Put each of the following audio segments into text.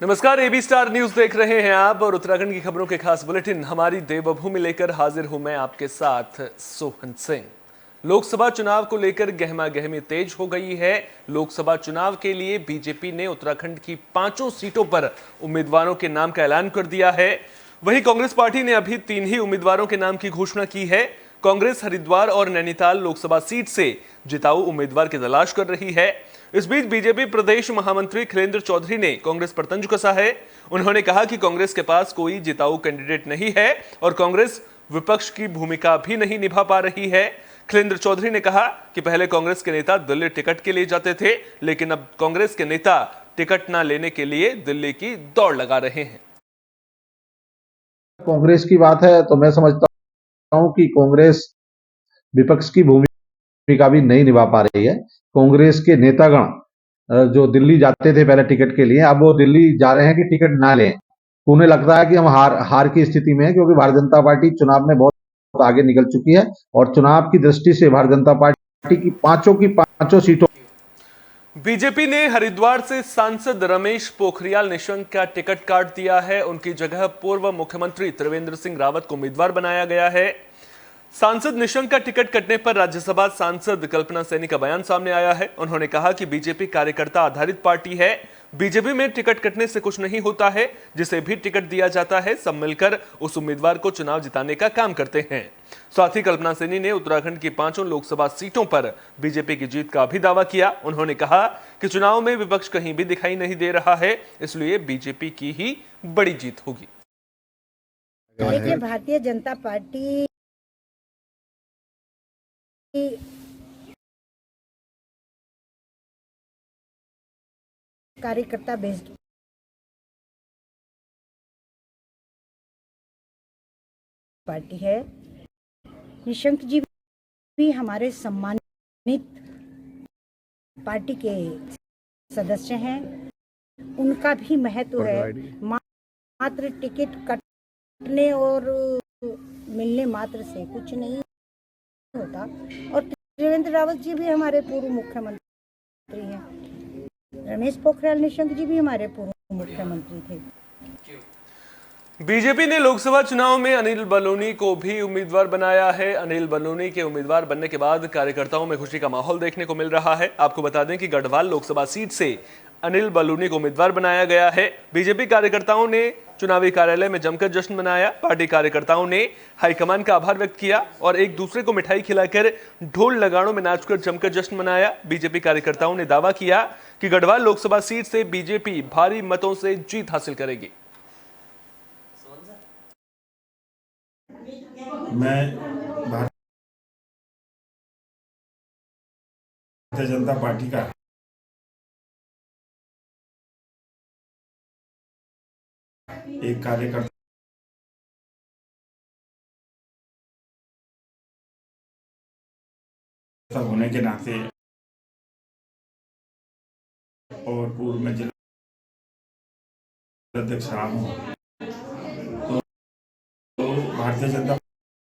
नमस्कार, AB star news देख रहे हैं आप और उत्तराखंड की खबरों के खास बुलेटिन हमारी देवभूमि लेकर हाजिर हूं मैं आपके साथ सोहन सिंह। लोकसभा चुनाव को लेकर गहमा गहमी तेज हो गई है। लोकसभा चुनाव के लिए बीजेपी ने उत्तराखंड की 5 सीटों पर उम्मीदवारों के नाम का ऐलान कर दिया है। वहीं कांग्रेस पार्टी ने अभी 3 ही उम्मीदवारों के नाम की घोषणा की है। कांग्रेस हरिद्वार और नैनीताल लोकसभा सीट से जिताऊ उम्मीदवार की तलाश कर रही है। इस बीच बीजेपी प्रदेश महामंत्री खिलेंद्र चौधरी ने कांग्रेस पर तंज कसा है। उन्होंने कहा कि कांग्रेस के पास कोई जिताऊ कैंडिडेट नहीं है और कांग्रेस विपक्ष की भूमिका भी नहीं निभा पा रही है। खिलेंद्र चौधरी ने कहा कि पहले कांग्रेस के नेता दिल्ली टिकट के लिए जाते थे, लेकिन अब कांग्रेस के नेता टिकट न लेने के लिए दिल्ली की दौड़ लगा रहे हैं। कांग्रेस की बात है तो मैं समझता हूं कि कांग्रेस विपक्ष की भूमिका भी नहीं निभा पा रही है। कांग्रेस के नेतागण जो दिल्ली जाते थे पहले टिकट के लिए, अब वो दिल्ली जा रहे हैं कि टिकट ना लें। उन्हें लगता है कि हम हार की स्थिति में है, क्योंकि भारतीय जनता पार्टी चुनाव में बहुत आगे निकल चुकी है और चुनाव की दृष्टि से भारतीय जनता पार्टी की पांचों सीटों। बीजेपी ने हरिद्वार से सांसद रमेश पोखरियाल निशंक का टिकट काट दिया है। उनकी जगह पूर्व मुख्यमंत्री त्रिवेंद्र सिंह रावत को उम्मीदवार बनाया गया है। सांसद निशंक का टिकट कटने पर राज्यसभा सांसद कल्पना सैनी का बयान सामने आया है। उन्होंने कहा कि बीजेपी कार्यकर्ता आधारित पार्टी है। बीजेपी में टिकट कटने से कुछ नहीं होता है। जिसे भी टिकट दिया जाता है सब मिलकर उस उम्मीदवार को चुनाव जिताने का काम करते हैं। साथ ही कल्पना सैनी ने उत्तराखंड की 5 लोकसभा सीटों पर बीजेपी की जीत का भी दावा किया। उन्होंने कहा कि चुनाव में विपक्ष कहीं भी दिखाई नहीं दे रहा है, इसलिए बीजेपी की ही बड़ी जीत होगी। देखिए, भारतीय जनता पार्टी कार्यकर्ता बेस्ड पार्टी है। निशंक जी भी हमारे सम्मानित पार्टी के सदस्य हैं। उनका भी महत्व है। मात्र टिकट कटने और मिलने मात्र से कुछ नहीं होता। और त्रिवेंद्र रावत जी भी हमारे पूर्व मुख्यमंत्री हैं। रमेश पोखरियाल निशंक जी भी हमारे पूर्व मुख्यमंत्री थे। बीजेपी ने लोकसभा चुनाव में अनिल बलूनी को भी उम्मीदवार बनाया है। अनिल बलूनी के उम्मीदवार बनने के बाद कार्यकर्ताओं में खुशी का माहौल देखने को मिल रहा है। आपको बता दें कि गढ़वाल लोकसभा सीट से अनिल बलूनी को उम्मीदवार बनाया गया है। बीजेपी कार्यकर्ताओं ने चुनावी कार्यालय में जमकर जश्न मनाया। पार्टी कार्यकर्ताओं ने हाईकमान का आभार व्यक्त किया और एक दूसरे को मिठाई खिलाकर ढोल लगाड़ों में नाचकर जमकर जश्न मनाया। बीजेपी कार्यकर्ताओं ने दावा किया कि गढ़वाल लोकसभा सीट से बीजेपी भारी मतों से जीत हासिल करेगी। मैं भारतीय जनता पार्टी का एक कार्यकर्ता होने के नाते और पूर्व में जिला अध्यक्ष रहा हूँ, तो भारतीय जनता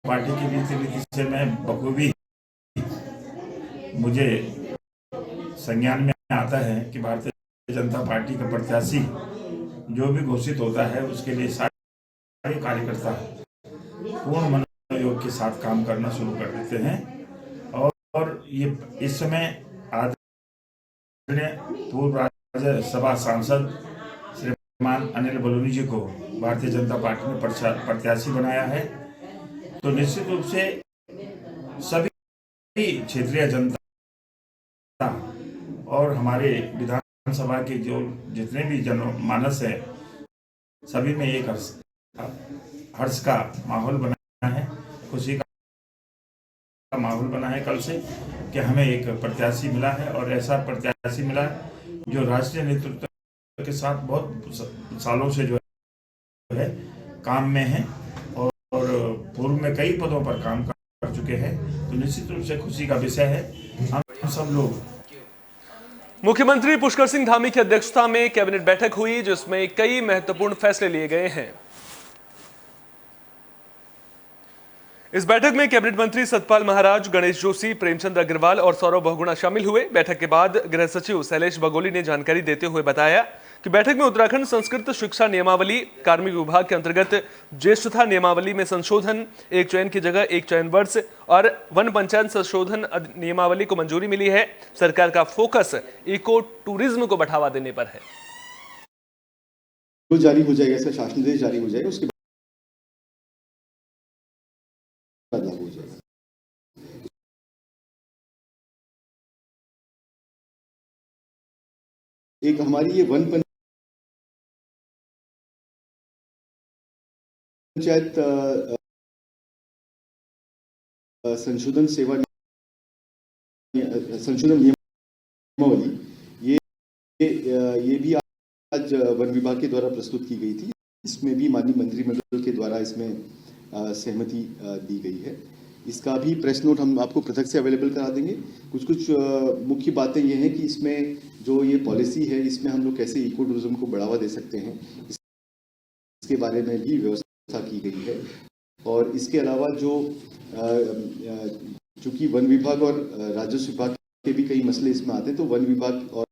पार्टी की नीति से मैं बखूबी मुझे संज्ञान में आता है कि भारतीय जनता पार्टी का प्रत्याशी जो भी घोषित होता है उसके लिए सारे कार्यकर्ता पूर्ण मनोयोग के साथ काम करना शुरू कर देते हैं। और ये इस समय आदरणीय पूर्व राज्यसभा सांसद श्रीमान अनिल बलूनी जी को भारतीय जनता पार्टी ने प्रत्याशी बनाया है। तो निश्चित रूप से सभी क्षेत्रीय जनता और हमारे विधानसभा के जो जितने भी जनमानस है, सभी में एक हर्ष का माहौल बना है, खुशी का माहौल बना है कल से कि हमें एक प्रत्याशी मिला है। और ऐसा प्रत्याशी मिला है जो राष्ट्रीय नेतृत्व के साथ बहुत सालों से जो है काम में है और पूर्व में कई पदों पर काम कर चुके हैं। तो निश्चित रूप से खुशी का विषय है। हम सब लोग मुख्यमंत्री पुष्कर सिंह धामी की अध्यक्षता में कैबिनेट बैठक हुई, जिसमें कई महत्वपूर्ण फैसले लिए गए हैं। इस बैठक में कैबिनेट मंत्री सतपाल महाराज, गणेश जोशी, प्रेमचंद अग्रवाल और सौरभ बहुगुणा शामिल हुए। बैठक के बाद गृह सचिव शैलेश बगोली ने जानकारी देते हुए बताया कि बैठक में उत्तराखंड संस्कृत शिक्षा नियमावली, कार्मिक विभाग के अंतर्गत ज्येष्ठता नियमावली में संशोधन, एक चयन की जगह एक चयन वर्ष और वन पंचायत संशोधन नियमावली को मंजूरी मिली है। सरकार का फोकस इको टूरिज्म को बढ़ावा देने पर है। जो जारी हो जाएगा, इसका शासनादेश जारी हो जाएगा, उसके बाद लागू हो जाएगा। एक हमारी ये वन पंचायत संशोधन नियमावली, ये भी आज वन विभाग के द्वारा प्रस्तुत की गई थी। इसमें भी माननीय मंत्रिमंडल के द्वारा इसमें सहमति दी गई है। इसका भी प्रेस नोट हम आपको पृथक से अवेलेबल करा देंगे। कुछ मुख्य बातें ये हैं कि इसमें जो ये पॉलिसी है, इसमें हम लोग कैसे इको टूरिज्म को बढ़ावा दे सकते हैं, इसके बारे में भी व्यवस्था की गई है। और इसके अलावा जो चूंकि वन विभाग और राजस्व विभाग के भी कई मसले इसमें आते हैं, तो वन विभाग और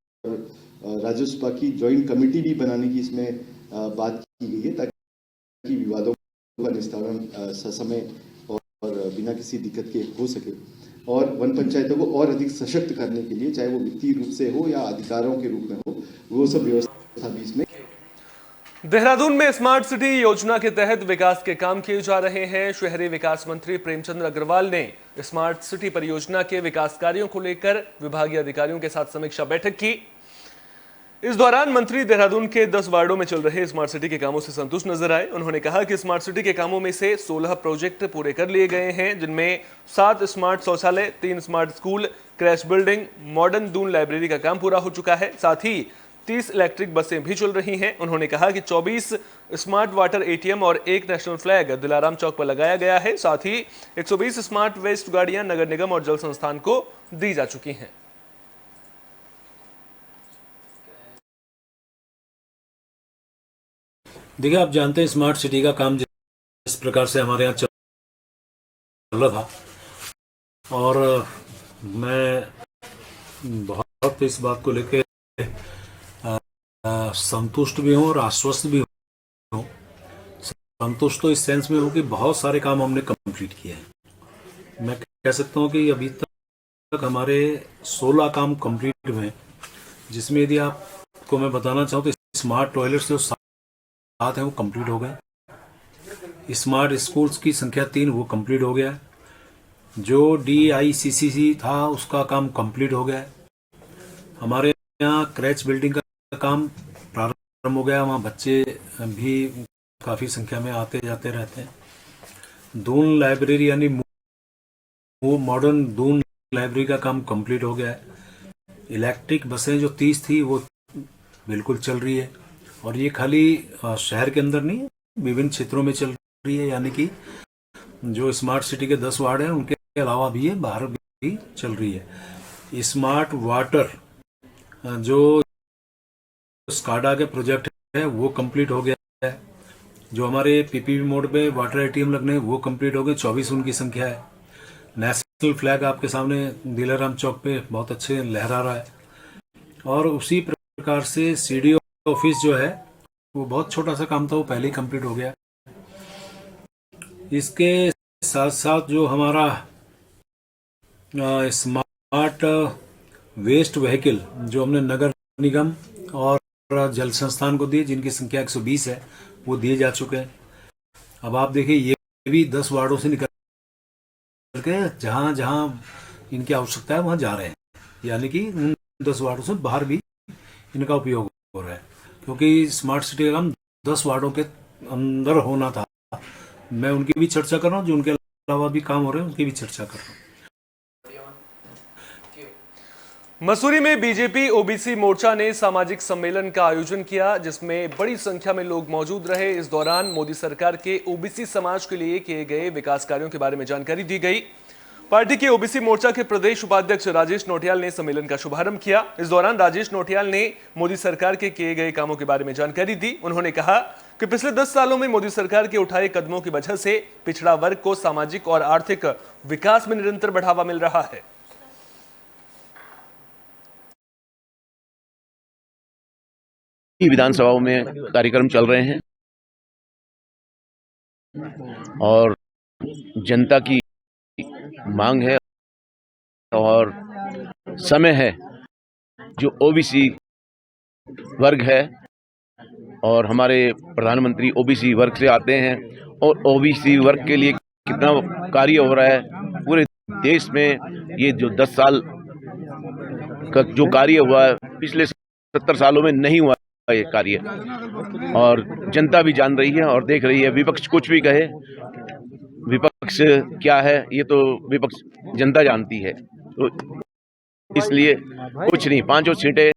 राजस्व विभाग की ज्वाइंट कमेटी भी बनाने की इसमें बात की गई है, ताकि विवादों का निस्तारण ससमय और बिना किसी दिक्कत के हो सके। और वन पंचायतों को और अधिक सशक्त करने के लिए, चाहे वो वित्तीय रूप से हो या अधिकारों के रूप में हो, वो सब व्यवस्था भी इसमें। देहरादून में स्मार्ट सिटी योजना के तहत विकास के काम किए जा रहे हैं। शहरी विकास मंत्री प्रेमचंद अग्रवाल ने स्मार्ट सिटी परियोजना के विकास कार्यों को लेकर विभागीय अधिकारियों के साथ समीक्षा बैठक की। इस दौरान मंत्री देहरादून के 10 वार्डों में चल रहे स्मार्ट सिटी के कामों से संतुष्ट नजर आए। उन्होंने कहा कि स्मार्ट सिटी के कामों में से 16 प्रोजेक्ट पूरे कर लिए गए हैं, जिनमें 7 स्मार्ट शौचालय, 3 smart school, crash building, modern Doon library का काम पूरा हो चुका है। साथ ही 30 इलेक्ट्रिक बसें भी चल रही हैं। उन्होंने कहा कि 24 स्मार्ट वाटर एटीएम और 1 नेशनल फ्लैग दिलाराम चौक पर लगाया गया है। साथ ही 120 स्मार्ट वेस्ट गाड़ियां नगर निगम और जल संस्थान को दी जा चुकी हैं। देखिए, आप जानते हैं स्मार्ट सिटी का काम जिस प्रकार से हमारे यहाँ चल रहा था, और मैं बहुत इस बात को लेकर संतुष्ट भी हूँ और आश्वस्त भी हूँ। संतुष्ट तो इस सेंस में हूँ कि बहुत सारे काम हमने कंप्लीट किए हैं। मैं कह सकता हूँ कि अभी तक हमारे 16 काम कंप्लीट हुए हैं, जिसमें यदि आपको मैं बताना चाहूँ तो स्मार्ट टॉयलेट्स जो 7 हैं वो कंप्लीट हो गए। स्मार्ट स्कूल्स की संख्या 3 वो कंप्लीट हो गया। जो DICCC था उसका काम कंप्लीट हो गया। हमारे यहाँ क्रैच बिल्डिंग का काम प्रारंभ हो गया, वहाँ बच्चे भी काफ़ी संख्या में आते जाते रहते हैं। दून लाइब्रेरी यानी वो मॉडर्न दून लाइब्रेरी का काम कंप्लीट हो गया है। इलेक्ट्रिक बसें जो 30 थी वो बिल्कुल चल रही है, और ये खाली शहर के अंदर नहीं, विभिन्न क्षेत्रों में चल रही है। यानी कि जो स्मार्ट सिटी के 10 वार्ड हैं उनके अलावा भी ये बाहर भी चल रही है। स्मार्ट वाटर जो स्काडा के प्रोजेक्ट है वो कंप्लीट हो गया है। जो हमारे PPP मोड पे वाटर एटीएम लगने हैं वो कंप्लीट हो गए, 24 उनकी संख्या है। नेशनल फ्लैग आपके सामने दिलाराम चौक पे बहुत अच्छे लहरा रहा है। और उसी प्रकार से CDO ऑफिस जो है वो बहुत छोटा सा काम था, वो पहले ही कंप्लीट हो गया। इसके साथ साथ जो हमारा स्मार्ट वेस्ट व्हीकल जो हमने नगर निगम और जल संस्थान को दिए, जिनकी संख्या 120 है, वो दिए जा चुके हैं। अब आप देखिए, ये भी 10 वार्डों से निकल के जहां जहां इनकी आवश्यकता है वहां जा रहे हैं। यानी कि उन 10 वार्डों से बाहर भी इनका उपयोग हो रहा है, क्योंकि स्मार्ट सिटी का काम 10 वार्डों के अंदर होना था। मैं उनकी भी चर्चा कर रहा हूँ, जो उनके अलावा भी काम हो रहे हैं उनकी भी चर्चा कर रहा हूँ। मसूरी में बीजेपी ओबीसी मोर्चा ने सामाजिक सम्मेलन का आयोजन किया, जिसमें बड़ी संख्या में लोग मौजूद रहे। इस दौरान मोदी सरकार के ओबीसी समाज के लिए किए गए विकास कार्यों के बारे में जानकारी दी गई। पार्टी के ओबीसी मोर्चा के प्रदेश उपाध्यक्ष राजेश नोटियाल ने सम्मेलन का शुभारंभ किया। इस दौरान राजेश नोटियाल ने मोदी सरकार के किए गए कामों के बारे में जानकारी दी। उन्होंने कहा कि पिछले 10 सालों में मोदी सरकार के उठाए कदमों की वजह से पिछड़ा वर्ग को सामाजिक और आर्थिक विकास में निरंतर बढ़ावा मिल रहा है। विधानसभाओं में कार्यक्रम चल रहे हैं और जनता की मांग है और समय है। जो ओबीसी वर्ग है और हमारे प्रधानमंत्री ओबीसी वर्ग से आते हैं और ओबीसी वर्ग के लिए कितना कार्य हो रहा है पूरे देश में। ये जो 10 साल का जो कार्य हुआ है पिछले 70 सालों में नहीं हुआ ये कार्य, और जनता भी जान रही है और देख रही है। विपक्ष कुछ भी कहे, विपक्ष क्या है ये तो विपक्ष जनता जानती है। तो इसलिए कुछ नहीं, 5 सीटें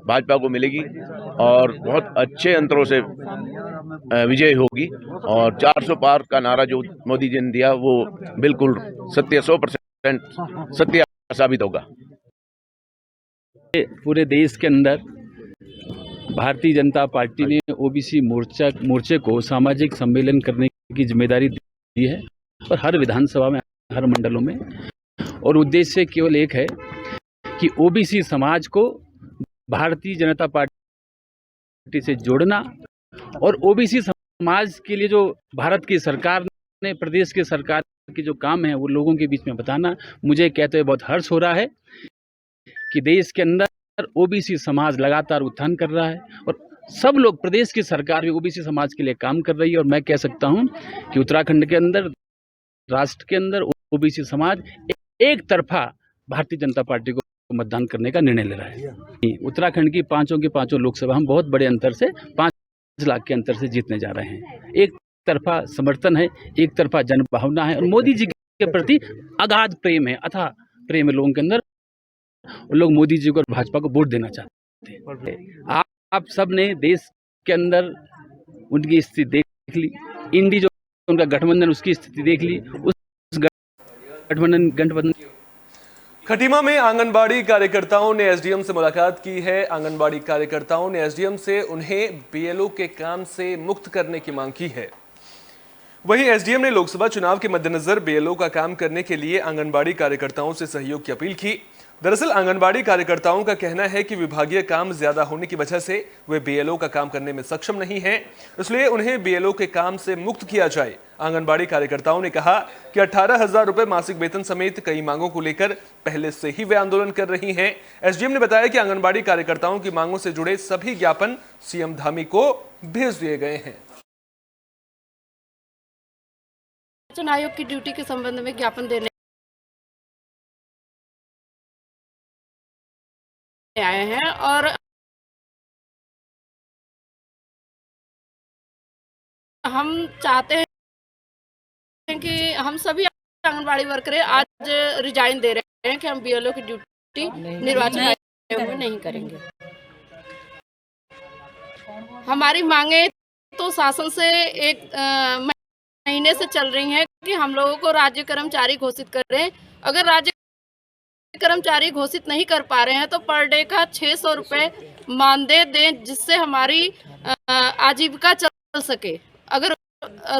भाजपा को मिलेगी और बहुत अच्छे अंतरों से विजय होगी और 400 पार का नारा जो मोदी जी ने दिया वो बिल्कुल सत्य, 100% सत्य साबित होगा। पूरे देश के अंदर भारतीय जनता पार्टी ने ओबीसी मोर्चे को सामाजिक सम्मेलन करने की जिम्मेदारी दी है और हर विधानसभा में, हर मंडलों में, और उद्देश्य केवल एक है कि ओबीसी समाज को भारतीय जनता पार्टी से जोड़ना और ओबीसी समाज के लिए जो भारत की सरकार ने, प्रदेश की सरकार के जो काम है वो लोगों के बीच में बताना। मुझे कहते हुए बहुत हर्ष हो रहा है कि देश के अंदर ओबीसी समाज लगातार उत्थान कर रहा है और सब लोग, प्रदेश की सरकार भी ओबीसी समाज के लिए काम कर रही है। और मैं कह सकता हूं कि उत्तराखंड के अंदर, राष्ट्र के अंदर ओबीसी समाज एक तरफा भारतीय जनता पार्टी को मतदान करने का निर्णय ले रहा है। उत्तराखंड की पांचों लोकसभा हम बहुत बड़े अंतर से, 5 लाख के अंतर से जीतने जा रहे हैं। एक तरफा समर्थन है, एक तरफा जनभावना है और मोदी जी के प्रति अगाध प्रेम है, अथाह प्रेम है लोगों के अंदर। लोग मोदी जी को और भाजपा को वोट देना चाहते हैं। आप सब ने देश के अंदर उनकी स्थिति देख ली, इंडी जो उनका गठबंधन, उसकी स्थिति देख ली। उस गठबंधन खटीमा में आंगनबाड़ी कार्यकर्ताओं ने एसडीएम से मुलाकात की है। आंगनबाड़ी कार्यकर्ताओं ने एसडीएम से उन्हें बीएलओ के काम से मुक्त करने की मांग की है। वहीं एसडीएम ने लोकसभा चुनाव के मद्देनजर बीएलओ का काम करने के लिए आंगनबाड़ी कार्यकर्ताओं से सहयोग की अपील की। दरअसल आंगनबाड़ी कार्यकर्ताओं का कहना है कि विभागीय काम ज्यादा होने की वजह से वे बीएलओ का काम करने में सक्षम नहीं हैं, इसलिए उन्हें बीएलओ के काम से मुक्त किया जाए। आंगनबाड़ी कार्यकर्ताओं ने कहा कि 18,000 रुपए मासिक वेतन समेत कई मांगों को लेकर पहले से ही वे आंदोलन कर रही हैं। एसडीएम ने बताया कि आंगनबाड़ी कार्यकर्ताओं की मांगों से जुड़े सभी ज्ञापन सीएम धामी को भेज दिए गए हैं। निर्वाचन आयोग की ड्यूटी के संबंध में ज्ञापन देने आए हैं और हम चाहते हैं कि हम सभी आंगनबाड़ी वर्कर आज रिजाइन दे रहे हैं कि हम बीएलओ की ड्यूटी निर्वाचन आयोग में नहीं करेंगे। हमारी मांगे तो शासन से एक महीने से चल रही हैं कि हम लोगों को राज्य कर्मचारी घोषित करें। अगर राज्य कर्मचारी घोषित नहीं कर पा रहे हैं तो पर डे का 600 रुपये मानदेय दें, जिससे हमारी आजीविका चल सके। अगर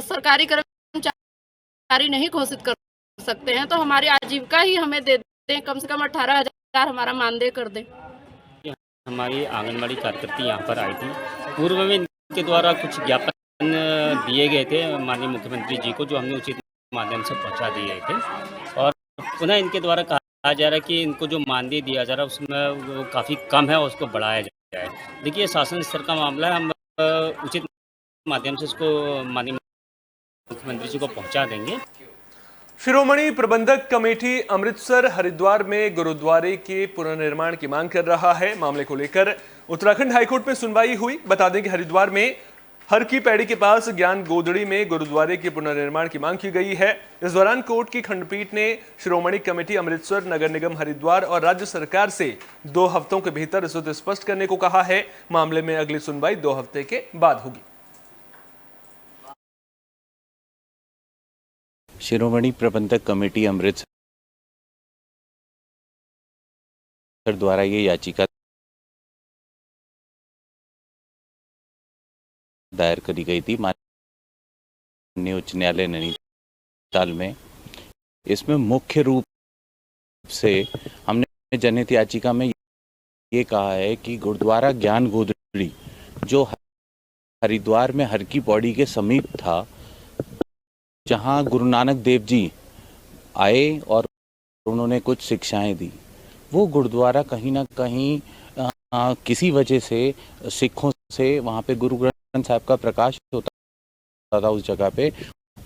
सरकारी कर्मचारी नहीं घोषित कर सकते हैं तो हमारी आजीविका ही हमें दे दें, कम से कम 18,000 हमारा मानदेय कर दें। हमारी आंगनबाड़ी कार्यकर्ता यहाँ पर आई थी। पूर्व में इनके द्वारा कुछ ज्ञापन दिए गए थे माननीय मुख्यमंत्री जी को, जो हमने उचित माध्यम से पहुँचा दिए थे और पुनः इनके द्वारा कहा जा रहा है कि इनको जो मानदेय दिया जा रहा है उसमें वो काफ़ी कम है, उसको बढ़ाया जाए। देखिए, शासन स्तर का मामला है, हम उचित माध्यम से इसको माननीय मुख्यमंत्री जी को पहुंचा देंगे। शिरोमणि प्रबंधक कमेटी अमृतसर हरिद्वार में गुरुद्वारे के पुनर्निर्माण की मांग कर रहा है। मामले को लेकर उत्तराखंड हाईकोर्ट में सुनवाई हुई। बता दें कि हरिद्वार में हर की पैड़ी के पास ज्ञान गोदड़ी में गुरुद्वारे के पुनर्निर्माण की मांग की गई है। इस दौरान कोर्ट की खंडपीठ ने शिरोमणि कमेटी अमृतसर, नगर निगम हरिद्वार और राज्य सरकार से 2 हफ्तों के भीतर स्थिति स्पष्ट करने को कहा है। मामले में अगली सुनवाई 2 हफ्ते के बाद होगी। शिरोमणि प्रबंधक कमेटी अमृतसर द्वारा ये याचिका दायर करी गई थी माननीय उच्च न्यायालय नैनीताल में। इसमें मुख्य रूप से हमने जनहित याचिका में ये कहा है कि गुरुद्वारा ज्ञान गोदड़ी जो हरिद्वार में हर की पौड़ी के समीप था, जहाँ गुरु नानक देव जी आए और उन्होंने कुछ शिक्षाएं दी। वो गुरुद्वारा कहीं ना कहीं किसी वजह से सिखों से वहाँ पे गुरु ग्रंथ साहब का प्रकाश होता था उस जगह पे,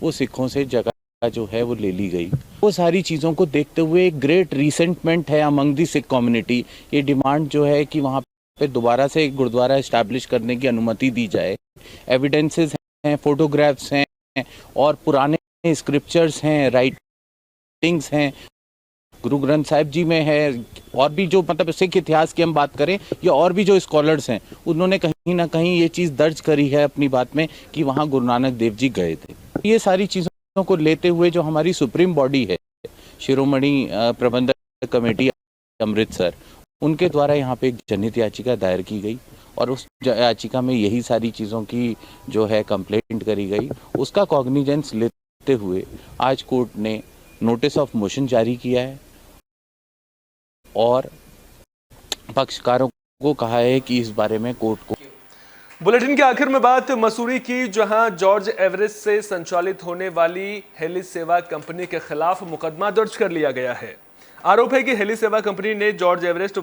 वो सिखों से जगह जो है वो ले ली गई। वो सारी चीज़ों को देखते हुए एक ग्रेट रिसेंटमेंट है अमंग दी सिख कम्युनिटी। ये डिमांड जो है कि वहाँ पे दोबारा से एक गुरुद्वारा इस्टेब्लिश करने की अनुमति दी जाए। एविडेंसेस हैं, फोटोग्राफ्स हैं और पुराने स्क्रिप्चर्स हैं, राइटिंग्स हैं, गुरु ग्रंथ साहिब जी में है, और भी जो मतलब सिख इतिहास की हम बात करें या और भी जो स्कॉलर्स हैं, उन्होंने कहीं ना कहीं ये चीज़ दर्ज करी है अपनी बात में कि वहाँ गुरु नानक देव जी गए थे। ये सारी चीज़ों को लेते हुए जो हमारी सुप्रीम बॉडी है, शिरोमणि प्रबंधक कमेटी अमृतसर, उनके द्वारा यहाँ पे एक जनहित याचिका दायर की गई और उस याचिका में यही सारी चीज़ों की जो है कंप्लेंट करी गई। उसका कॉग्निजेंस लेते हुए आज कोर्ट ने नोटिस ऑफ मोशन जारी किया है और पक्षकारों को कहा है कि इस बारे में कोर्ट को। बुलेटिन के आखिर में बात मसूरी की, जहां जॉर्ज एवरेस्ट से संचालित होने वाली हेली सेवा कंपनी के खिलाफ मुकदमा दर्ज कर लिया गया है। आरोप है कि हेली सेवा कंपनी ने George Everest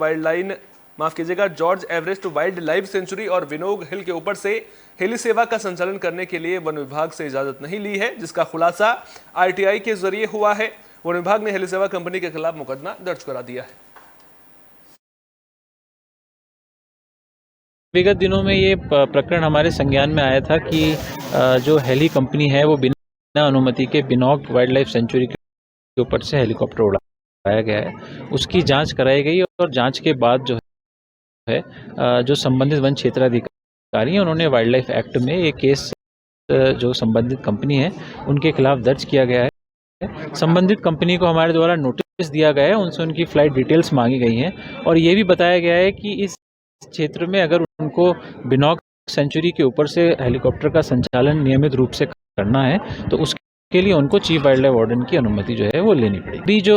wild life sanctuary और विनोग हिल के ऊपर से हेली सेवा का संचालन करने के लिए वन विभाग से इजाजत नहीं ली है, जिसका खुलासा आरटीआई के जरिए हुआ है। वन विभाग ने हेली सेवा कंपनी के खिलाफ मुकदमा दर्ज करा दिया है। विगत दिनों में ये प्रकरण हमारे संज्ञान में आया था कि जो हेली कंपनी है वो बिना अनुमति के बिनॉग वाइल्ड लाइफ सेंचुरी के ऊपर से हेलीकॉप्टर उड़ाया गया है। उसकी जांच कराई गई और जांच के बाद जो है जो संबंधित वन क्षेत्राधिकारी हैं, उन्होंने वाइल्ड लाइफ एक्ट में एक केस जो संबंधित कंपनी है उनके खिलाफ दर्ज किया गया है। संबंधित कंपनी को हमारे द्वारा नोटिस दिया गया है, उनसे उनकी फ्लाइट डिटेल्स मांगी गई हैं और ये भी बताया गया है कि इस क्षेत्र में अगर उनको बिनॉग सेंचुरी के ऊपर से हेलीकॉप्टर का संचालन नियमित रूप से करना है तो उसके लिए उनको चीफ वाइल्ड लाइफ वार्डन की अनुमति जो है वो लेनी पड़ेगी। अभी जो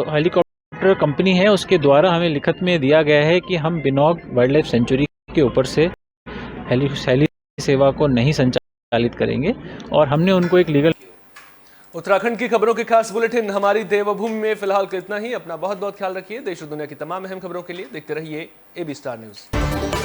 हेलीकॉप्टर कंपनी है उसके द्वारा हमें लिखित में दिया गया है कि हम बिनॉग वाइल्ड लाइफ सेंचुरी के ऊपर से हेली सेवा को नहीं संचालित करेंगे और हमने उनको एक लीगल। उत्तराखंड की खबरों के खास बुलेटिन हमारी देवभूमि में फिलहाल इतना ही। अपना बहुत बहुत ख्याल रखिए। देश और दुनिया की तमाम अहम खबरों के लिए देखते रहिए AB स्टार न्यूज।